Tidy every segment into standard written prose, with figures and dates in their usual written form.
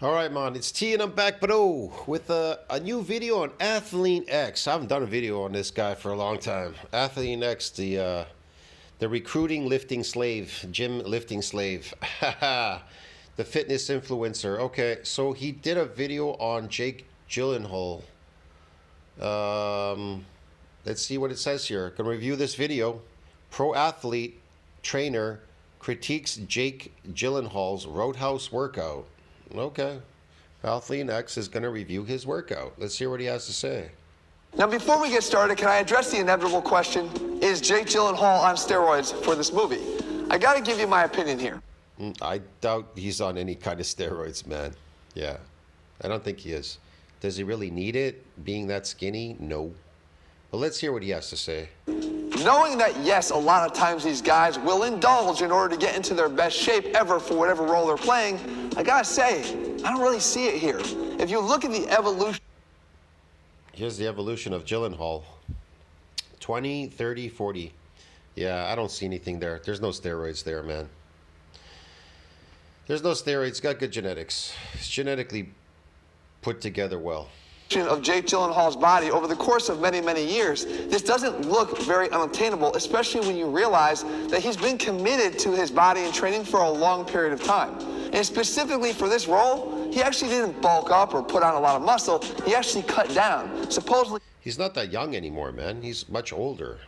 All right, man, it's T and I'm back, bro, with a new video on Athlean X. I haven't done a video on this guy for a long time. Athlean X, the recruiting lifting slave, gym lifting slave, the fitness influencer. Okay, so he did a video on Jake Gyllenhaal. Let's see what it says here. Gonna review this video. Pro athlete trainer critiques Jake Gyllenhaal's Roadhouse workout. Okay. Athlean X is going to review his workout. Let's hear what he has to say. Now, before we get started, can I address the inevitable question, is Jake Gyllenhaal on steroids for this movie? I got to give you my opinion here. I doubt he's on any kind of steroids, man. Yeah. I don't think he is. Does he really need it, being that skinny? No. But let's hear what he has to say. Knowing that, yes, a lot of times these guys will indulge in order to get into their best shape ever for whatever role they're playing, I gotta say, I don't really see it here. If you look at the evolution... Here's the evolution of Gyllenhaal. 20, 30, 40. Yeah, I don't see anything there. There's no steroids there, man. There's no steroids. Got good genetics. It's genetically put together well. Of Jake Gyllenhaal's body over the course of many, many years, this doesn't look very unattainable, especially when you realize that he's been committed to his body and training for a long period of time. And specifically for this role, he actually didn't bulk up or put on a lot of muscle. He actually cut down. Supposedly, he's not that young anymore, man. He's much older.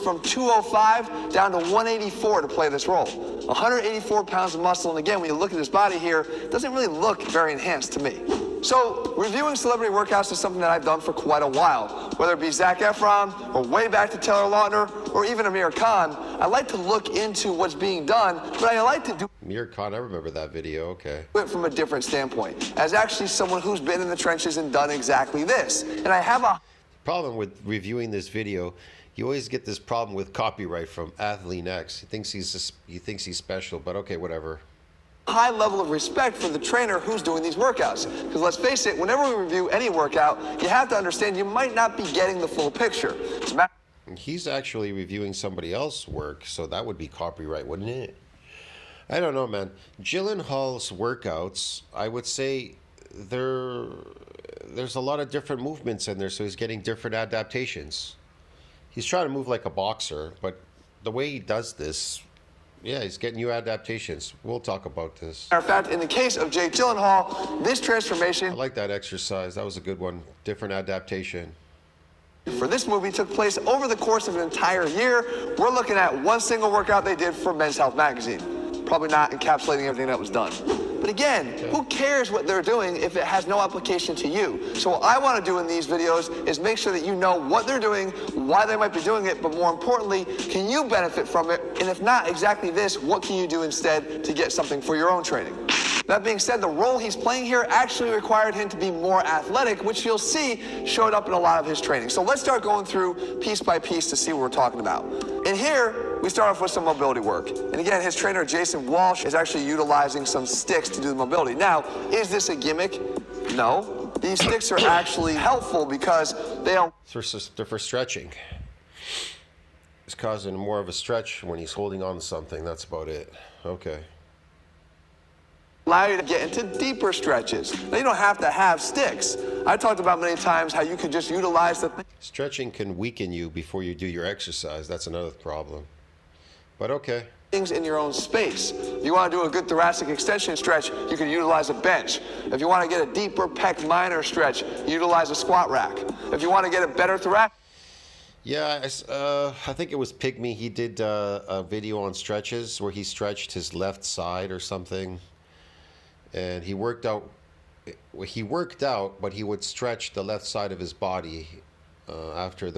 From 205 down to 184 to play this role. 184 pounds of muscle, and again, when you look at his body here, it doesn't really look very enhanced to me. So, reviewing celebrity workouts is something that I've done for quite a while. Whether it be Zac Efron, or way back to Taylor Lautner, or even Amir Khan, I like to look into what's being done, but I like to do Amir Khan, I remember that video, okay. it from a different standpoint, as actually someone who's been in the trenches and done exactly this. And I have a problem with reviewing this video. You always get this problem with copyright from Athlean X. He thinks he's special, but okay, whatever. High level of respect for the trainer who's doing these workouts. Because let's face it, whenever we review any workout, you have to understand you might not be getting the full picture. He's actually reviewing somebody else's work, so that would be copyright, wouldn't it? I don't know, man. Gyllenhaal's workouts, I would say there's a lot of different movements in there, so he's getting different adaptations. He's trying to move like a boxer, but the way he does this, yeah, he's getting new adaptations. We'll talk about this. Matter of fact, in the case of Jake Gyllenhaal, this transformation... I like that exercise. That was a good one. Different adaptation. For this movie took place over the course of an entire year. We're looking at one single workout they did for Men's Health magazine. Probably not encapsulating everything that was done. But again, who cares what they're doing if it has no application to you? So what I want to do in these videos is make sure that you know what they're doing, why they might be doing it, but more importantly, can you benefit from it? And if not exactly this, what can you do instead to get something for your own training? That being said, the role he's playing here actually required him to be more athletic, which you'll see showed up in a lot of his training. So let's start going through piece by piece to see what we're talking about. And here, we start off with some mobility work. And again, his trainer, Jason Walsh, is actually utilizing some sticks to do the mobility. Now, is this a gimmick? No. These sticks are actually helpful because they don't... They're for stretching. It's causing more of a stretch when he's holding on to something. That's about it. Okay. Allow you to get into deeper stretches. Now, you don't have to have sticks. I talked about many times how you could just utilize the... Stretching can weaken you before you do your exercise. That's another problem. But okay. Things in your own space. If you want to do a good thoracic extension stretch, you can utilize a bench. If you want to get a deeper pec minor stretch, utilize a squat rack. If you want to get a better thoracic... Yeah, I think it was Pygmy. He did a video on stretches where he stretched his left side or something. And he worked out, but he would stretch the left side of his body after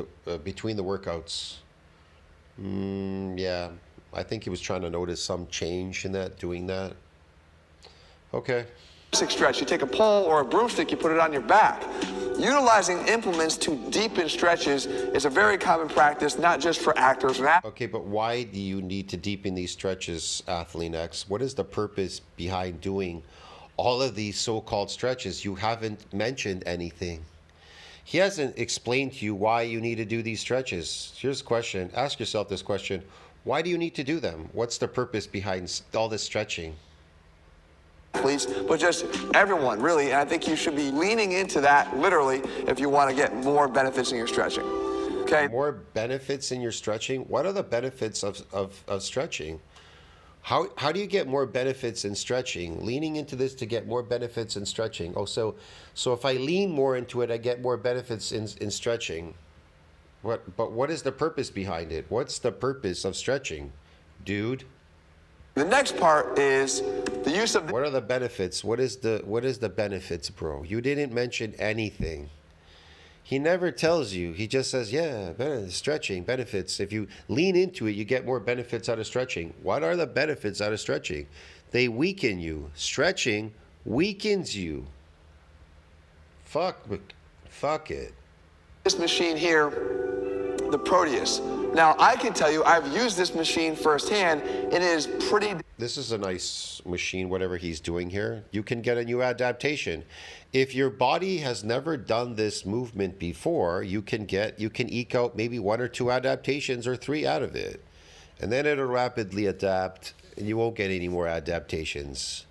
between the workouts. Yeah, I think he was trying to notice some change in that, doing that. Okay. Stretch. You take a pole or a broomstick, you put it on your back. Utilizing implements to deepen stretches is a very common practice, not just for actors. Okay, but why do you need to deepen these stretches, Athlean X? What is the purpose behind doing all of these so-called stretches? You haven't mentioned anything. He hasn't explained to you why you need to do these stretches. Here's a question. Ask yourself this question. Why do you need to do them? What's the purpose behind all this stretching? athletes, but just everyone, really. And I think you should be leaning into that, literally, if you want to get more benefits in your stretching. Okay? More benefits in your stretching? What are the benefits of stretching? How do you get more benefits in stretching? Leaning into this to get more benefits in stretching. Oh, so if I lean more into it, I get more benefits in stretching. But what is the purpose behind it? What's the purpose of stretching, dude? The next part is the use of... What are the benefits? What is the benefits, bro? You didn't mention anything. He never tells you. He just says, yeah, stretching, benefits. If you lean into it, you get more benefits out of stretching. What are the benefits out of stretching? They weaken you. Stretching weakens you. Fuck it. This machine here, the Proteus. Now, I can tell you, I've used this machine firsthand. It is pretty... This is a nice machine, whatever he's doing here. You can get a new adaptation. If your body has never done this movement before, you can eke out maybe 1 or 2 adaptations or 3 out of it. And then it'll rapidly adapt and you won't get any more adaptations.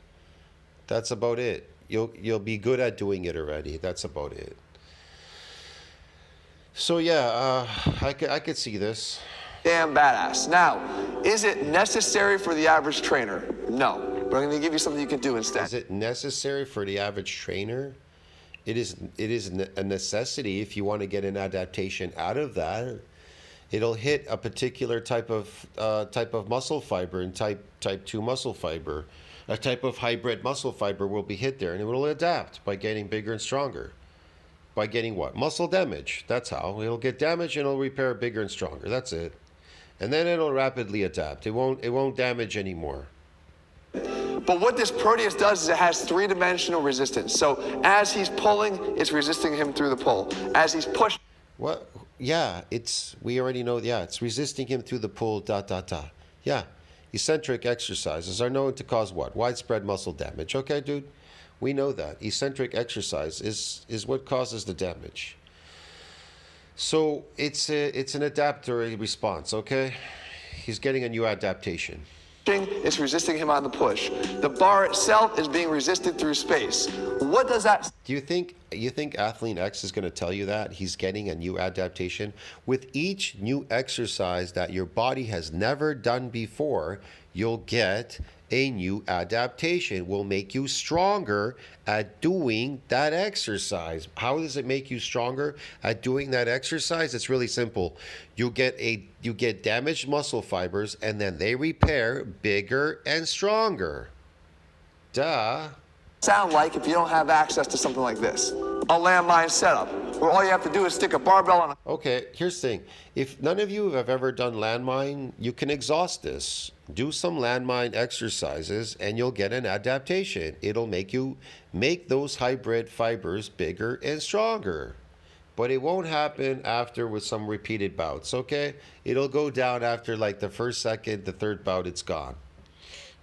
That's about it. You'll be good at doing it already. That's about it. So yeah, I could see this. Damn badass. Now, is it necessary for the average trainer? No. But I'm going to give you something you can do instead. Is it necessary for the average trainer? It is a necessity if you want to get an adaptation out of that. It'll hit a particular type of muscle fiber and type 2 muscle fiber. A type of hybrid muscle fiber will be hit there, and it will adapt by getting bigger and stronger. By getting what? Muscle damage. That's how. It'll get damaged and it'll repair bigger and stronger. That's it. And then it'll rapidly adapt. It won't damage anymore. But what this Proteus does is it has 3-dimensional resistance. So as he's pulling, it's resisting him through the pull. As he's pushing... What? Yeah, we already know, yeah, it's resisting him through the pull, Yeah, eccentric exercises are known to cause what? Widespread muscle damage. Okay, dude? We know that. Eccentric exercise is what causes the damage. So it's an adaptory response, okay? He's getting a new adaptation. It's resisting him on the push. The bar itself is being resisted through space. What does that... Do you think Athlean X is going to tell you that he's getting a new adaptation? With each new exercise that your body has never done before, you'll get a new adaptation. Will make you stronger at doing that exercise. How does it make you stronger at doing that exercise? It's really simple. You get damaged muscle fibers and then they repair bigger and stronger. Duh. Sound like if you don't have access to something like this, a landmine setup, where all you have to do is stick a barbell on a... Okay, here's the thing. If none of you have ever done landmine, you can exhaust this. Do some landmine exercises and you'll get an adaptation. It'll make those hybrid fibers bigger and stronger. But it won't happen after with some repeated bouts, okay? It'll go down after like the first, second, the third bout, it's gone.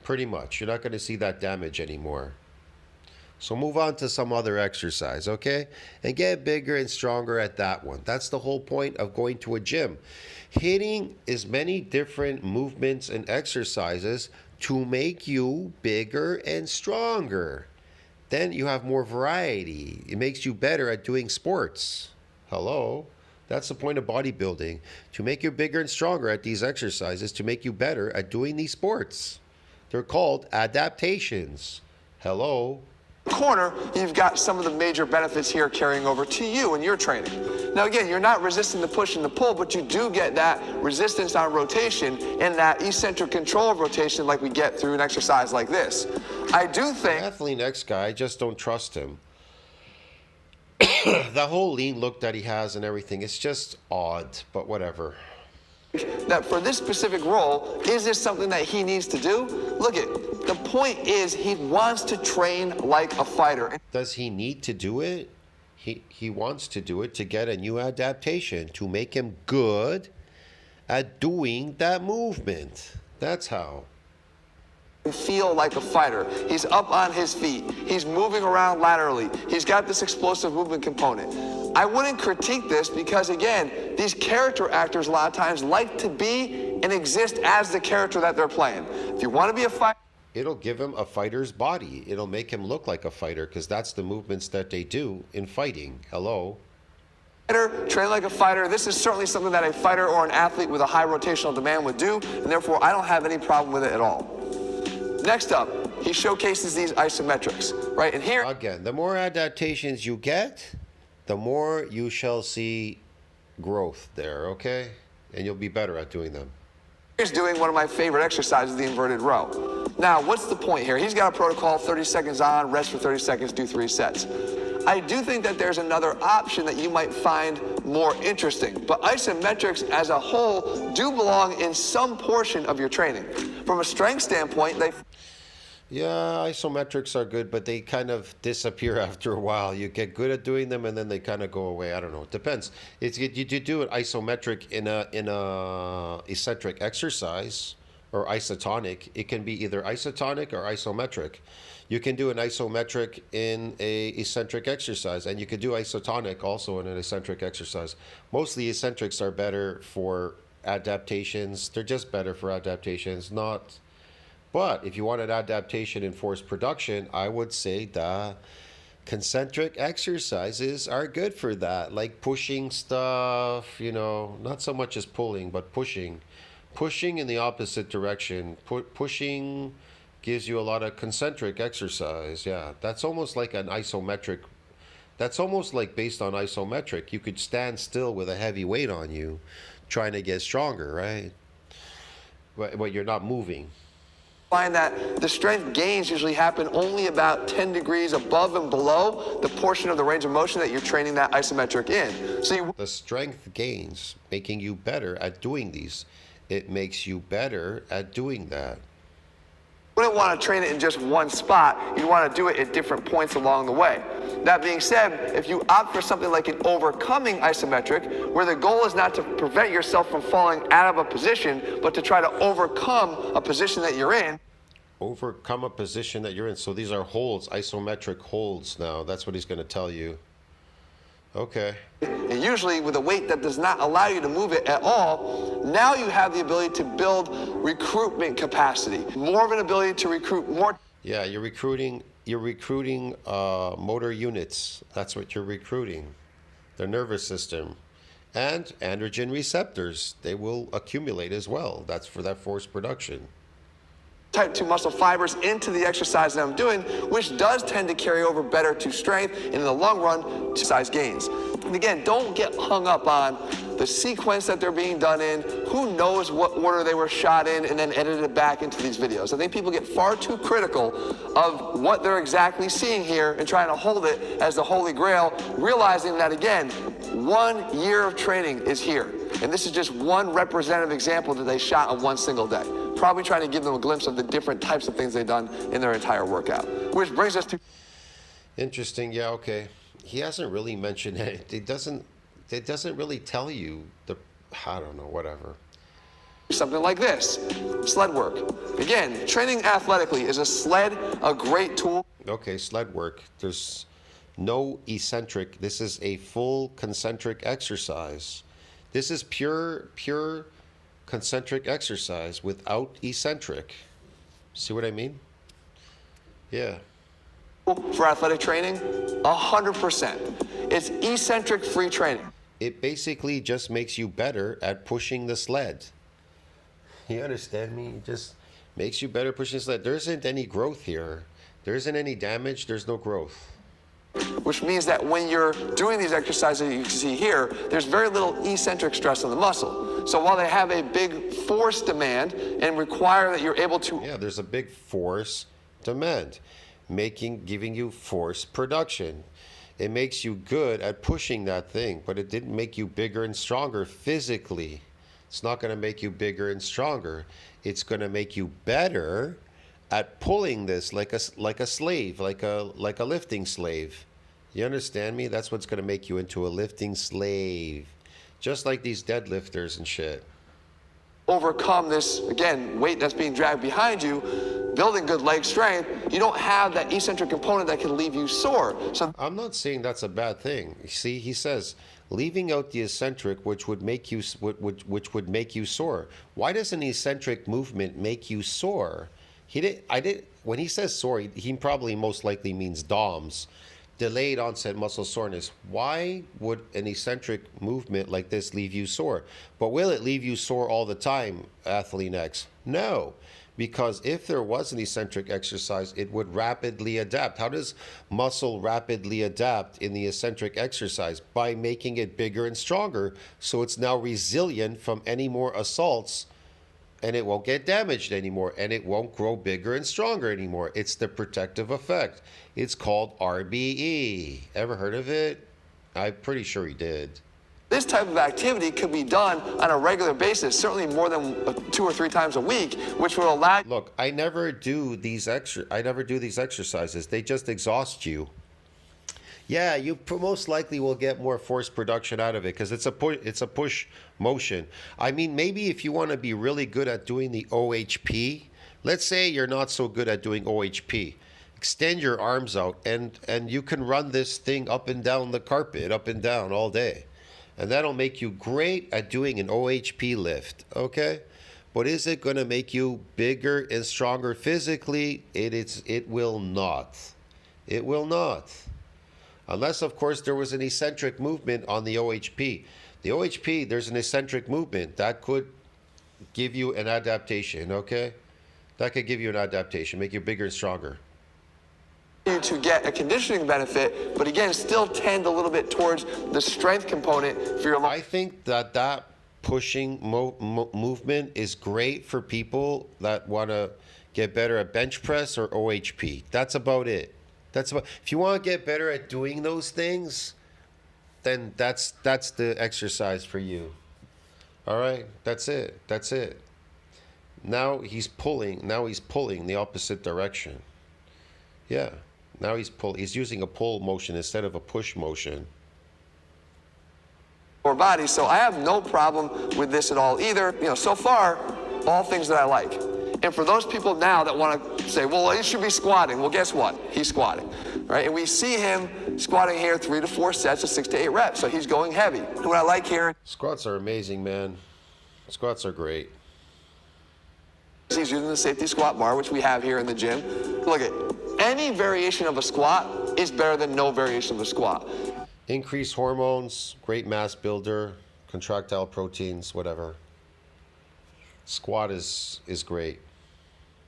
Pretty much. You're not going to see that damage anymore. So move on to some other exercise, okay? And get bigger and stronger at that one. That's the whole point of going to a gym. Hitting as many different movements and exercises to make you bigger and stronger. Then you have more variety. It makes you better at doing sports. Hello? That's the point of bodybuilding. To make you bigger and stronger at these exercises, to make you better at doing these sports. They're called adaptations. Hello? Corner, you've got some of the major benefits here carrying over to you and your training. Now again, you're not resisting the push and the pull, but you do get that resistance on rotation and that eccentric control of rotation like we get through an exercise like this. I do think... Athlean X guy, I just don't trust him. The whole lean look that he has and everything, it's just odd, but whatever. That for this specific role, is this something that he needs to do? Look it, the point is he wants to train like a fighter. Does he need to do it? He wants to do it to get a new adaptation, to make him good at doing that movement. That's how. Feel like a fighter. He's up on his feet. He's moving around laterally. He's got this explosive movement component. I wouldn't critique this because, again, these character actors a lot of times like to be and exist as the character that they're playing. If you want to be a fighter... It'll give him a fighter's body. It'll make him look like a fighter because that's the movements that they do in fighting. Hello. Train like a fighter. This is certainly something that a fighter or an athlete with a high rotational demand would do, and therefore I don't have any problem with it at all. Next up, he showcases these isometrics, right? And here, again, the more adaptations you get, the more you shall see growth there, okay? And you'll be better at doing them. he's doing one of my favorite exercises, the inverted row. Now, what's the point here? He's got a protocol, 30 seconds on, rest for 30 seconds, do 3 sets. I do think that there's another option that you might find more interesting, but isometrics as a whole do belong in some portion of your training. From a strength standpoint, Yeah, isometrics are good, but they kind of disappear after a while. You get good at doing them, and then they kind of go away. I don't know. It depends. You do an isometric in a eccentric exercise or isotonic. It can be either isotonic or isometric. You can do an isometric in a eccentric exercise, and you can do isotonic also in an eccentric exercise. Most of the eccentrics are better for adaptations. They're just better for adaptations, not. But if you want an adaptation in force production, I would say the concentric exercises are good for that, like pushing stuff, not so much as pulling, but pushing in the opposite direction. Pushing gives you a lot of concentric exercise. Yeah, that's almost like an isometric. That's almost like based on isometric. You could stand still with a heavy weight on you trying to get stronger, right? But you're not moving. Find that the strength gains usually happen only about 10 degrees above and below the portion of the range of motion that you're training that isometric in. So the strength gains making you better at doing these. It makes you better at doing that. You wouldn't want to train it in just one spot. You want to do it at different points along the way. That being said, if you opt for something like an overcoming isometric, where the goal is not to prevent yourself from falling out of a position, but to try to overcome a position that you're in. Overcome a position that you're in. So these are holds, isometric holds now. That's what he's going to tell you. Okay. And usually with a weight that does not allow you to move it at all, now you have the ability to build recruitment capacity. More of an ability to recruit more. Yeah, you're recruiting motor units. That's what you're recruiting. The nervous system. And androgen receptors. They will accumulate as well. That's for that force production. Type 2 muscle fibers into the exercise that I'm doing, which does tend to carry over better to strength and in the long run to size gains. And again, don't get hung up on the sequence that they're being done in, who knows what order they were shot in and then edited back into these videos. I think people get far too critical of what they're exactly seeing here and trying to hold it as the holy grail, realizing that again, 1 year of training is here. And this is just one representative example that they shot on one single day. Probably trying to give them a glimpse of the different types of things they've done in their entire workout. Which brings us to... Interesting, yeah, okay. He hasn't really mentioned it. It doesn't really tell you I don't know, whatever. Something like this, sled work. Again, training athletically, is a sled a great tool? Okay, sled work. There's no eccentric. This is a full concentric exercise. This is pure concentric exercise without eccentric. See what I mean? Yeah. For athletic training, 100%. It's eccentric free training. It basically just makes you better at pushing the sled. You understand me? It just makes you better pushing the sled. There isn't any growth here. There isn't any damage. There's no growth. Which means that when you're doing these exercises that you can see here, there's very little eccentric stress on the muscle. So while they have a big force demand and require that you're able to... Yeah, there's a big force demand, giving you force production. It makes you good at pushing that thing, but it didn't make you bigger and stronger physically. It's not going to make you bigger and stronger. It's going to make you better at pulling this like a slave, like a lifting slave. You understand me? That's what's going to make you into a lifting slave. Just like these deadlifters and shit. Overcome this, again, weight that's being dragged behind you, building good leg strength, you don't have that eccentric component that can leave you sore. So I'm not saying that's a bad thing. See, he says, leaving out the eccentric, which would make you sore. Why does an eccentric movement make you sore? He did. I did. When he says sore, he probably most likely means DOMS, delayed onset muscle soreness. Why would an eccentric movement like this leave you sore? But will it leave you sore all the time, Athlean X? No, because if there was an eccentric exercise, it would rapidly adapt. How does muscle rapidly adapt in the eccentric exercise? By making it bigger and stronger, so it's now resilient from any more assaults, and it won't get damaged anymore, and it won't grow bigger and stronger anymore. It's the protective effect. It's called RBE. Ever heard of it? I'm pretty sure he did. This type of activity could be done on a regular basis, certainly more than 2 or 3 times a week, which will allow. Look, I never do these exercises. They just exhaust you. Yeah, you most likely will get more force production out of it because it's a push motion. I mean, maybe if you want to be really good at doing the OHP, let's say you're not so good at doing OHP, extend your arms out and you can run this thing up and down the carpet, up and down all day. And that'll make you great at doing an OHP lift, okay? But is it going to make you bigger and stronger physically? It will not. It will not. Unless, of course, there was an eccentric movement on the OHP. The OHP, there's an eccentric movement. That could give you an adaptation, okay? That could give you an adaptation, make you bigger and stronger. To get a conditioning benefit, but again, still tend a little bit towards the strength component for your life. I think that pushing movement is great for people that want to get better at bench press or OHP. That's about it. If you want to get better at doing those things, then that's the exercise for you. All right, that's it. Now he's pulling the opposite direction. Yeah. Now he's using a pull motion instead of a push motion. Or body, so I have no problem with this at all either. So far, all things that I like. And for those people now that want to say, well, he should be squatting. Well, guess what? He's squatting, right? And we see him squatting here 3 to 4 sets of 6 to 8 reps. So he's going heavy. And what I like here, squats are amazing, man. Squats are great. he's using the safety squat bar, which we have here in the gym. Look at any variation of a squat is better than no variation of a squat. Increased hormones, great mass builder, contractile proteins, whatever. Squat is great.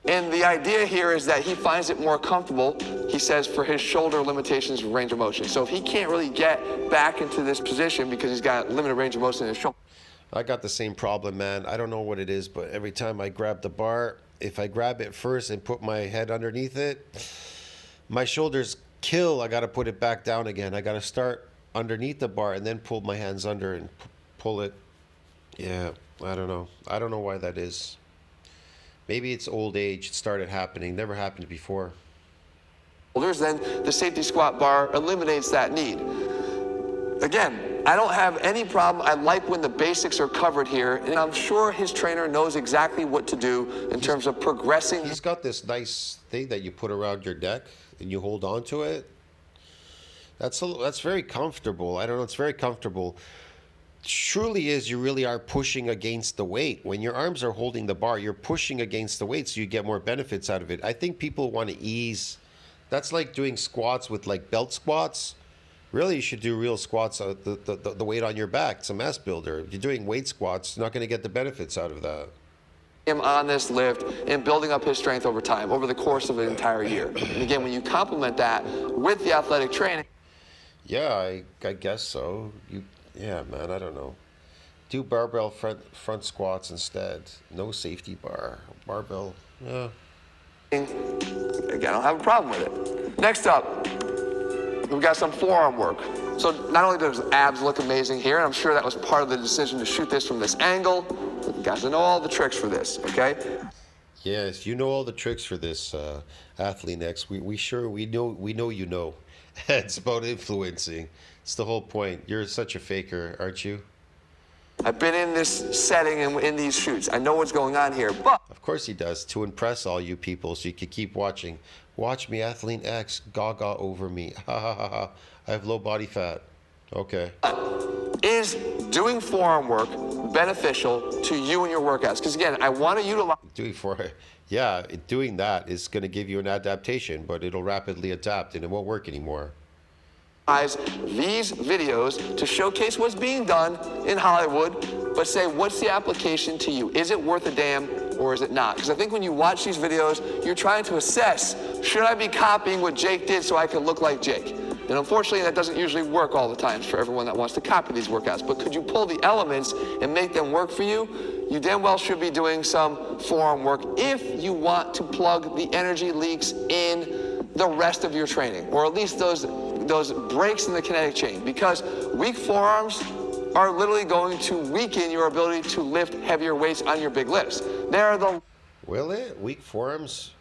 And the idea here is that he finds it more comfortable, he says, for his shoulder limitations of range of motion. So if he can't really get back into this position because he's got limited range of motion in his shoulder. I got the same problem, man. I don't know what it is, but every time I grab the bar, if I grab it first and put my head underneath it, my shoulders kill. I got to put it back down again. I got to start underneath the bar and then pull my hands under and pull it. Yeah, I don't know. I don't know why that is. Maybe it's old age. It started happening. Never happened before. Then the safety squat bar eliminates that need. Again, I don't have any problem. I like when the basics are covered here, and I'm sure his trainer knows exactly what to do in terms of progressing. He's got this nice thing that you put around your neck and you hold on to it. That's very comfortable. I don't know. It's very comfortable. Truly is, you really are pushing against the weight. When your arms are holding the bar, you're pushing against the weight, so you get more benefits out of it. I think people want to ease. That's like doing squats with like belt squats. Really, you should do real squats, the weight on your back. It's a mass builder. If you're doing weight squats, you're not going to get the benefits out of that. Him on this lift and building up his strength over time, over the course of an entire year. And again, when you complement that with the athletic training. Yeah, I guess so. Yeah, man, I don't know. Do barbell front squats instead. No safety bar. Barbell, yeah. Again, I don't have a problem with it. Next up, we've got some forearm work. So not only does abs look amazing here, and I'm sure that was part of the decision to shoot this from this angle, but you guys know all the tricks for this, okay? Yes, you know all the tricks for this, Athlean X. We know you know. It's about influencing. It's the whole point. You're such a faker, aren't you? I've been in this setting and in these shoots. I know what's going on here, but... Of course he does, to impress all you people so you can keep watching. Watch me, Athlean X, gaga over me. Ha ha ha ha. I have low body fat. Okay. Is doing forearm work beneficial to you and your workouts? Because again, I want to utilize doing that is going to give you an adaptation, but it'll rapidly adapt and it won't work anymore. These videos to showcase what's being done in Hollywood, but say, what's the application to you? Is it worth a damn or is it not? Because I think when you watch these videos, you're trying to assess, should I be copying what Jake did so I can look like Jake? And unfortunately, that doesn't usually work all the time for everyone that wants to copy these workouts. But could you pull the elements and make them work for you? You damn well should be doing some forearm work if you want to plug the energy leaks in the rest of your training, or at least those breaks in the kinetic chain, because weak forearms are literally going to weaken your ability to lift heavier weights on your big lifts. Will it? Weak forearms?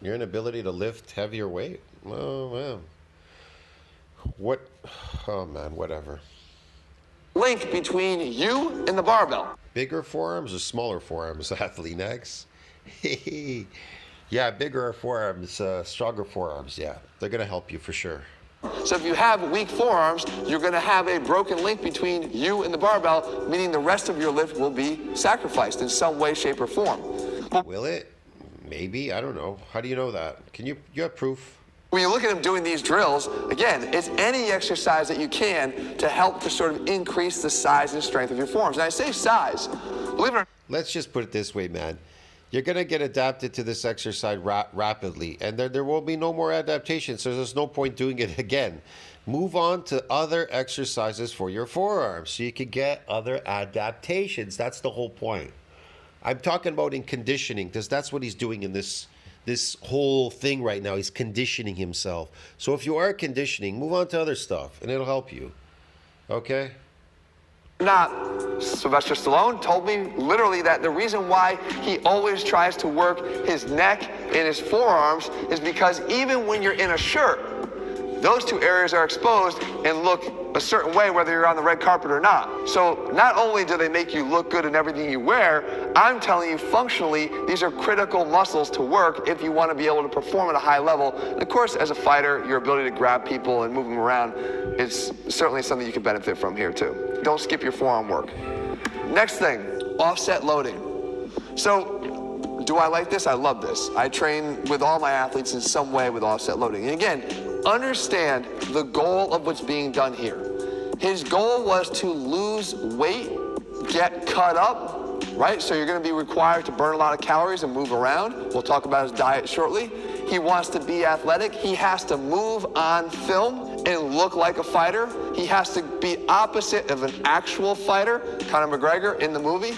Your inability to lift heavier weight? Oh, wow. What? Oh, man, whatever. Link between you and the barbell. Bigger forearms or smaller forearms, Athlean X? Yeah, bigger forearms, stronger forearms, yeah. They're going to help you for sure. So if you have weak forearms, you're going to have a broken link between you and the barbell, meaning the rest of your lift will be sacrificed in some way, shape, or form. Will it? Maybe. I don't know. How do you know that? You have proof? When you look at him doing these drills, again, it's any exercise that you can to help to sort of increase the size and strength of your forearms. And I say size, believe it or not. Let's just put it this way, man. You're going to get adapted to this exercise rapidly, and there will be no more adaptation, so there's no point doing it again. Move on to other exercises for your forearms so you can get other adaptations. That's the whole point. I'm talking about in conditioning, because that's what he's doing in this whole thing right now. He's conditioning himself. So if you are conditioning, move on to other stuff, and it'll help you. Okay? Sylvester Stallone told me literally that the reason why he always tries to work his neck and his forearms is because even when you're in a shirt, those two areas are exposed and look a certain way whether you're on the red carpet or not. So not only do they make you look good in everything you wear, I'm telling you functionally, these are critical muscles to work if you want to be able to perform at a high level. And of course, as a fighter, your ability to grab people and move them around is certainly something you can benefit from here too. Don't skip your forearm work. Next thing, offset loading. So do I like this? I love this. I train with all my athletes in some way with offset loading. And again, understand the goal of what's being done here. His goal was to lose weight, get cut up, right? So you're going to be required to burn a lot of calories and move around. We'll talk about his diet shortly. He wants to be athletic. He has to move on film and look like a fighter. He has to be opposite of an actual fighter, Conor McGregor in the movie.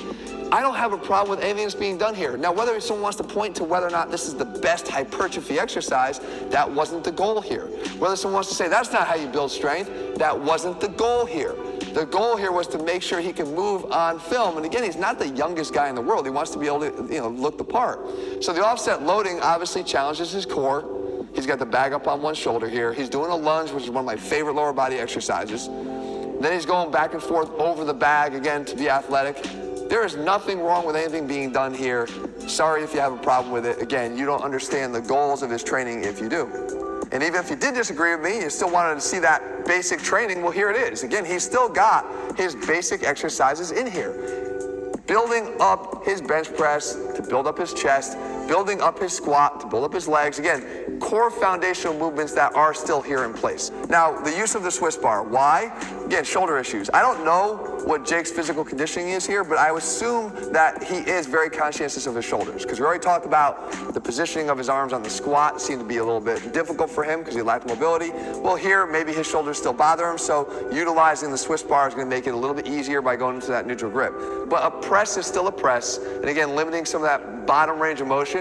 I don't have a problem with anything that's being done here. Now, whether someone wants to point to whether or not this is the best hypertrophy exercise, that wasn't the goal here. Whether someone wants to say that's not how you build strength, that wasn't the goal here. The goal here was to make sure he can move on film. And again, he's not the youngest guy in the world. He wants to be able to, look the part. So the offset loading obviously challenges his core. He's got the bag up on one shoulder here. He's doing a lunge, which is one of my favorite lower body exercises. Then he's going back and forth over the bag again to be athletic. There is nothing wrong with anything being done here. Sorry if you have a problem with it. Again, you don't understand the goals of his training if you do. And even if you did disagree with me, you still wanted to see that basic training, well, here it is. Again, he's still got his basic exercises in here. Building up his bench press to build up his chest, building up his squat to build up his legs. Again, core foundational movements that are still here in place. Now, the use of the Swiss bar. Why? Again, shoulder issues. I don't know what Jake's physical conditioning is here, but I would assume that he is very conscientious of his shoulders, because we already talked about the positioning of his arms on the squat seemed to be a little bit difficult for him because he lacked mobility. Well, here, maybe his shoulders still bother him, so utilizing the Swiss bar is going to make it a little bit easier by going into that neutral grip. But a press is still a press, and again, limiting some of that bottom range of motion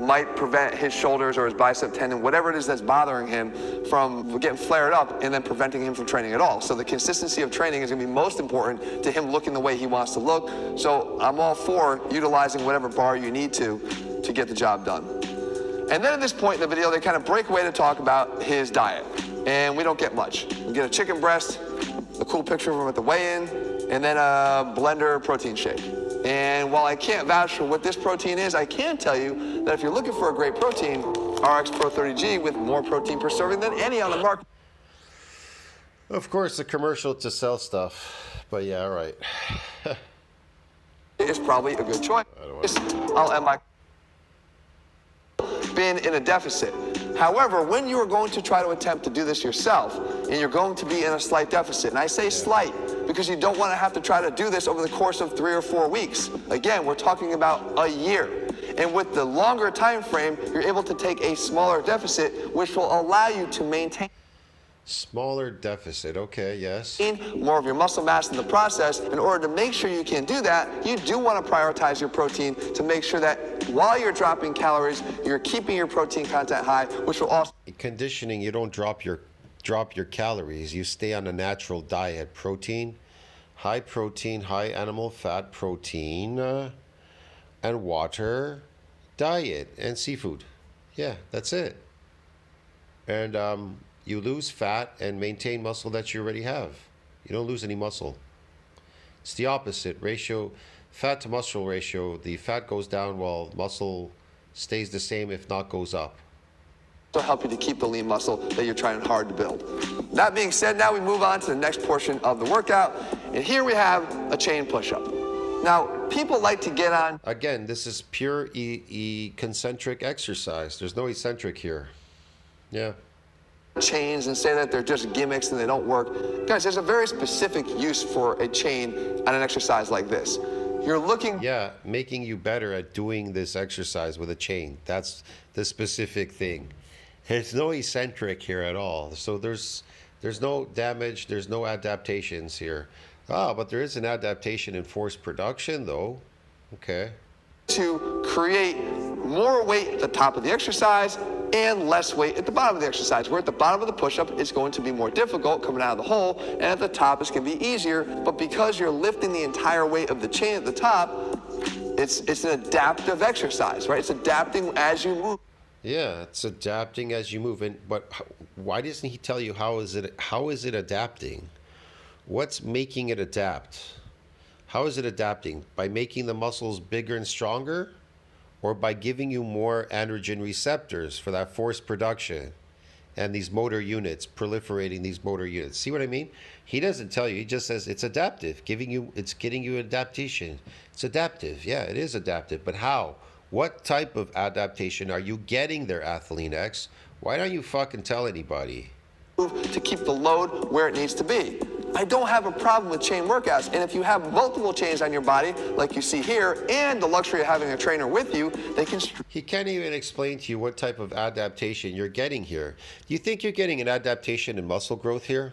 might prevent his shoulders or his bicep tendon, whatever it is that's bothering him, from getting flared up and then preventing him from training at all. So the consistency of training is going to be most important to him looking the way he wants to look. So I'm all for utilizing whatever bar you need to get the job done. And then at this point in the video, they kind of break away to talk about his diet. And we don't get much. We get a chicken breast, a cool picture of him at the weigh-in, and then a blender protein shake. And while I can't vouch for what this protein is, I can tell you that if you're looking for a great protein, RX Pro 30G with more protein per serving than any on the market. Of course, the commercial to sell stuff. But yeah, all right. It's probably a good choice. I'll end my been in a deficit. However, when you are going to try to attempt to do this yourself, and you're going to be in a slight deficit, and I say slight because you don't want to have to try to do this over the course of 3 or 4 weeks. Again, we're talking about a year. And with the longer time frame, you're able to take a smaller deficit, which will allow you to maintain Smaller deficit. Okay, yes. more of your muscle mass in the process. In order to make sure you can do that, you do want to prioritize your protein to make sure that while you're dropping calories, you're keeping your protein content high, which will also... Conditioning, you don't drop your calories. You stay on a natural diet. Protein, high animal fat protein, and water diet, and seafood. Yeah, that's it. And you lose fat and maintain muscle that you already have. You don't lose any muscle. It's the opposite ratio, fat to muscle ratio. The fat goes down while muscle stays the same, if not goes up. To help you to keep the lean muscle that you're trying hard to build. That being said, now we move on to the next portion of the workout. And here we have a chain push-up. Now, people like to get on... Again, this is pure concentric exercise. There's no eccentric here. Yeah. Chains and say that they're just gimmicks and they don't work. Guys, there's a very specific use for a chain on an exercise like this. You're looking... Yeah, making you better at doing this exercise with a chain. That's the specific thing. There's no eccentric here at all. So there's no damage, there's no adaptations here. Ah, but there is an adaptation in force production, though. Okay. To create more weight at the top of the exercise and less weight at the bottom of the exercise. Where at the bottom of the push-up it's going to be more difficult coming out of the hole, and at the top it's going to be easier. But because you're lifting the entire weight of the chain at the top, it's an adaptive exercise, right? It's adapting as you move. Yeah, it's adapting as you move. But why doesn't he tell you how is it adapting? What's making it adapt? How is it adapting? By making the muscles bigger and stronger? Or by giving you more androgen receptors for that force production and these motor units, proliferating these motor units? See what I mean? He doesn't tell you. He just says it's adaptive, it's getting you adaptation. It's adaptive. Yeah, it is adaptive. But how? What type of adaptation are you getting there, Athlean X? Why don't you fucking tell anybody? To keep the load where it needs to be. I don't have a problem with chain workouts, and if you have multiple chains on your body, like you see here, and the luxury of having a trainer with you, they can... He can't even explain to you what type of adaptation you're getting here. Do you think you're getting an adaptation in muscle growth here?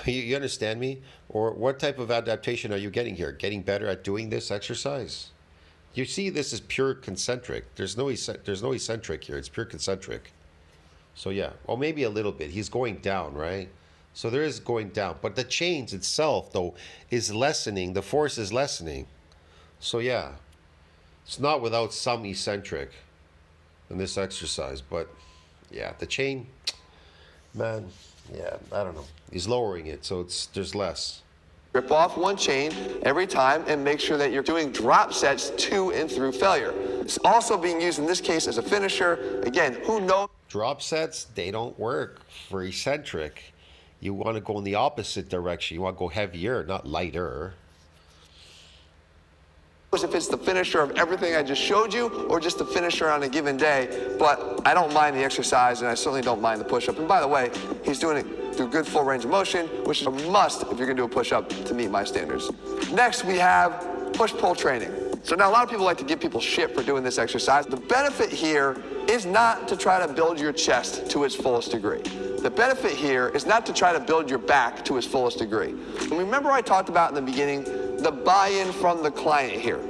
You understand me? Or what type of adaptation are you getting here? Getting better at doing this exercise? You see, this is pure concentric. There's no eccentric here. It's pure concentric. So yeah, well, maybe a little bit. He's going down, right? So there is going down. But the chains itself, though, is lessening. The force is lessening. So yeah, it's not without some eccentric in this exercise. But yeah, the chain, man, yeah, I don't know. He's lowering it, so there's less. Rip off one chain every time and make sure that you're doing drop sets to and through failure. It's also being used in this case as a finisher. Again, who knows? Drop sets, they don't work for eccentric. You want to go in the opposite direction. You want to go heavier, not lighter. If it's the finisher of everything I just showed you or just the finisher on a given day, but I don't mind the exercise and I certainly don't mind the push-up. And by the way, he's doing it through good full range of motion, which is a must if you're going to do a push-up to meet my standards. Next, we have push-pull training. So now a lot of people like to give people shit for doing this exercise. The benefit here is not to try to build your chest to its fullest degree. The benefit here is not to try to build your back to its fullest degree. And remember I talked about in the beginning, the buy-in from the client here.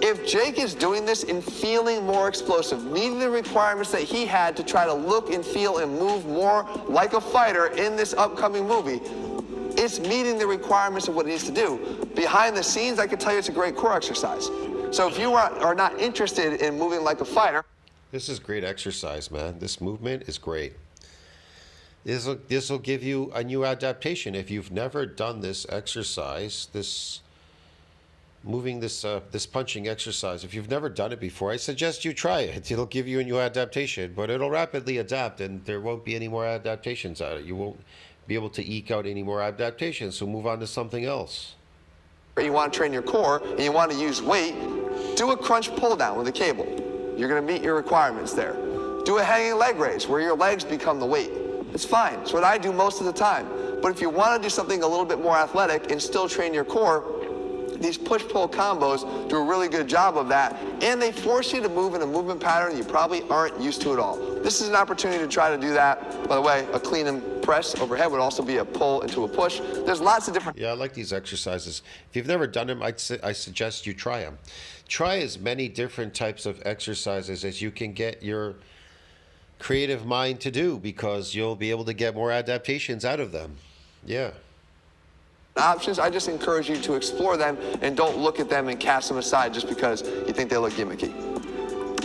If Jake is doing this and feeling more explosive, meeting the requirements that he had to try to look and feel and move more like a fighter in this upcoming movie, it's meeting the requirements of what it needs to do. Behind the scenes, I can tell you it's a great core exercise. So if you are not interested in moving like a fighter... This is great exercise, man. This movement is great. This will give you a new adaptation. If you've never done this exercise, this punching exercise, if you've never done it before, I suggest you try it. It'll give you a new adaptation, but it'll rapidly adapt and there won't be any more adaptations out of it. You won't be able to eke out any more adaptations, so move on to something else. You want to train your core and you want to use weight, do a crunch pull down with a cable. You're going to meet your requirements there. Do a hanging leg raise where your legs become the weight. It's fine. It's what I do most of the time. But if you want to do something a little bit more athletic and still train your core, these push-pull combos do a really good job of that, and they force you to move in a movement pattern you probably aren't used to at all. This is an opportunity to try to do that. By the way, a clean and press overhead would also be a pull into a push. There's lots of different... Yeah, I like these exercises. If you've never done them, I suggest you try them. Try as many different types of exercises as you can get your creative mind to do, because you'll be able to get more adaptations out of them. Yeah. Options. I just encourage you to explore them and don't look at them and cast them aside just because you think they look gimmicky.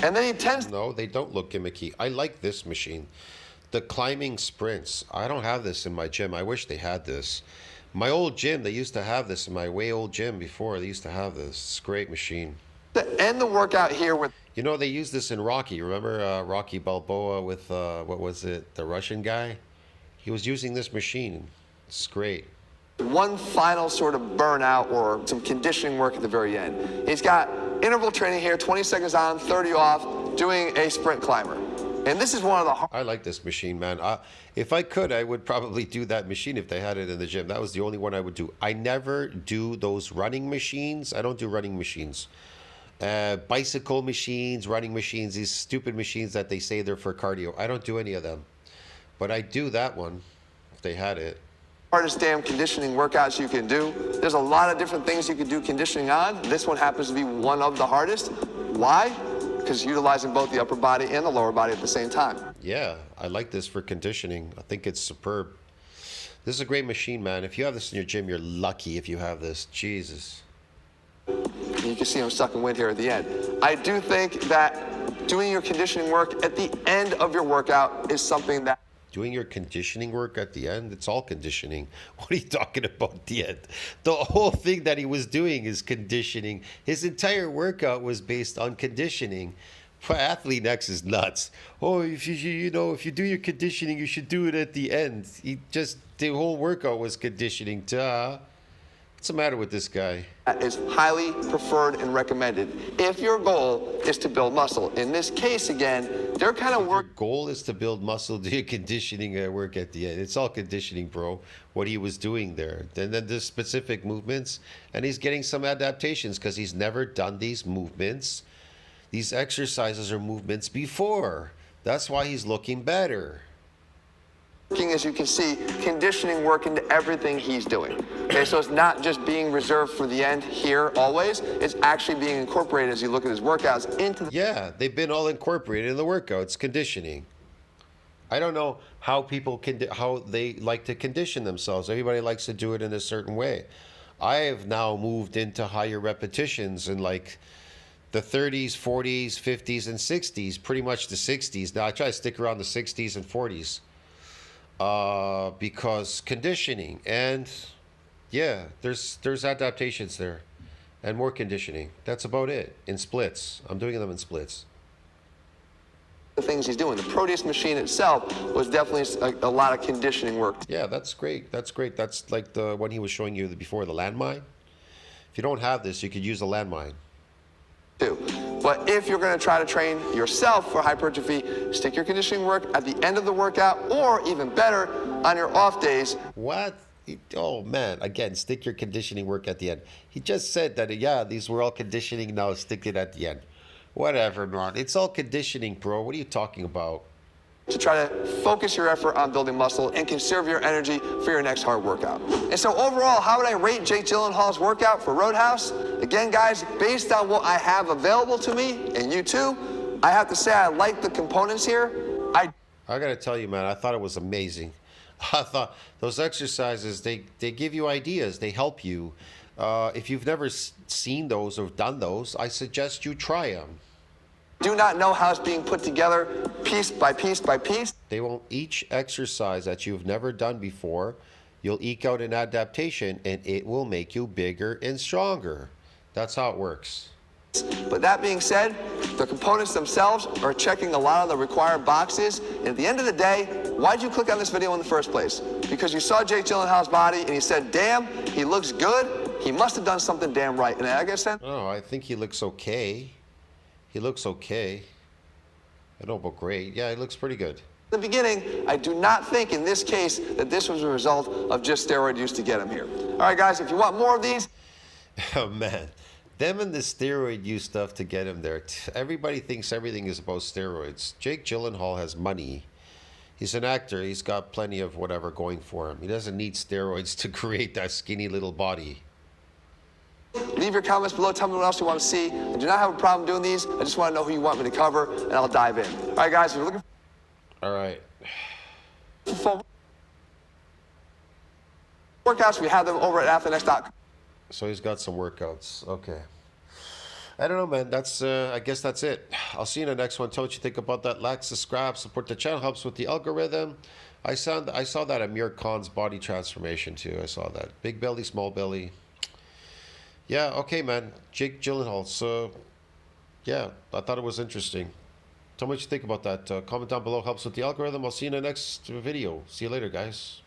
And then he tends... No, they don't look gimmicky. I like this machine. The climbing sprints. I don't have this in my gym. I wish they had this. My old gym, they used to have this in my way old gym before. They used to have this. It's a great machine. To end the workout here with... You know, they used this in Rocky. Remember Rocky Balboa with, what was it, the Russian guy? He was using this machine. It's great. One final sort of burnout or some conditioning work at the very end. He's got interval training here, 20 seconds on, 30 off, doing a sprint climber. And this is one of the... I like this machine, man. If I could, I would probably do that machine if they had it in the gym. That was the only one I would do. I never do those running machines. I don't do running machines. Bicycle machines, running machines, these stupid machines that they say they're for cardio. I don't do any of them. But I do that one if they had it. Hardest damn conditioning workouts you can do. There's a lot of different things you can do conditioning on. This one happens to be one of the hardest. Why? Because utilizing both the upper body and the lower body at the same time. Yeah, I like this for conditioning. I think it's superb. This is a great machine, man. If you have this in your gym, you're lucky if you have this. Jesus. You can see I'm sucking wind here at the end. I do think that doing your conditioning work at the end of your workout is something that... Doing your conditioning work at the end? It's all conditioning. What are you talking about at the end? The whole thing that he was doing is conditioning. His entire workout was based on conditioning. Athlean X is nuts. Oh, if you do your conditioning, you should do it at the end. The whole workout was conditioning. What's the matter with this guy? That is highly preferred and recommended if your goal is to build muscle. In this case, again, they're kind of work. Your goal is to build muscle, do your conditioning work at the end. It's all conditioning, bro, what he was doing there. And then the specific movements, and he's getting some adaptations because he's never done these movements, these exercises or movements before. That's why he's looking better. As you can see, conditioning work into everything he's doing. Okay, so it's not just being reserved for the end here always. It's actually being incorporated as you look at his workouts into the... Yeah, they've been all incorporated in the workouts, conditioning. I don't know how people how they like to condition themselves. Everybody likes to do it in a certain way. I have now moved into higher repetitions in like the 30s, 40s, 50s, and 60s, pretty much the 60s. Now I try to stick around the 60s and 40s. Because conditioning, and yeah, there's adaptations there and more conditioning. That's about it. In splits. I'm doing them in splits. The things he's doing. The Proteus machine itself was definitely a lot of conditioning work. Yeah, that's great. That's great. That's like the one he was showing you before, the landmine. If you don't have this, you could use a landmine. Too. But if you're going to try to train yourself for hypertrophy, stick your conditioning work at the end of the workout, or even better, on your off days. What? Oh man, again, stick your conditioning work at the end. He just said that, yeah, these were all conditioning, now stick it at the end. Whatever, man. It's all conditioning, bro. What are you talking about? To try to focus your effort on building muscle and conserve your energy for your next hard workout. And so overall, how would I rate Jake Gyllenhaal's workout for Roadhouse? Again, guys, based on what I have available to me, and you too, I have to say I like the components here. I gotta tell you, man, I thought it was amazing. I thought those exercises, they give you ideas, they help you. If you've never seen those or done those, I suggest you try them. Do not know how it's being put together piece by piece by piece. They won't, each exercise that you've never done before, you'll eke out an adaptation and it will make you bigger and stronger. That's how it works. But that being said, the components themselves are checking a lot of the required boxes. And at the end of the day, Why'd you click on this video in the first place? Because you saw Jake Gyllenhaal's body and you said, damn, he looks good. He must have done something damn right. And I guess then... Oh, I think he looks okay. He looks okay. I don't know about great. Yeah, he looks pretty good. In the beginning, I do not think in this case that this was a result of just steroid use to get him here. All right, guys, if you want more of these... Oh, man. Them and the steroid use stuff to get him there. Everybody thinks everything is about steroids. Jake Gyllenhaal has money. He's an actor. He's got plenty of whatever going for him. He doesn't need steroids to create that skinny little body. Leave your comments below. Tell me what else you want to see. I do not have a problem doing these. I just want to know who you want me to cover, and I'll dive in. All right, guys, if you're looking All right. for workouts, we have them over at athleanx.com. So he's got some workouts. Okay. I don't know, man. That's I guess that's it. I'll see you in the next one. Tell me what you think about that. Like, subscribe, support the channel, helps with the algorithm. I saw that Amir Khan's body transformation too. I saw that. Big belly, small belly. Yeah, okay, man. Jake Gyllenhaal. So, yeah, I thought it was interesting. Tell me what you think about that. Comment down below. Helps with the algorithm. I'll see you in the next video. See you later, guys.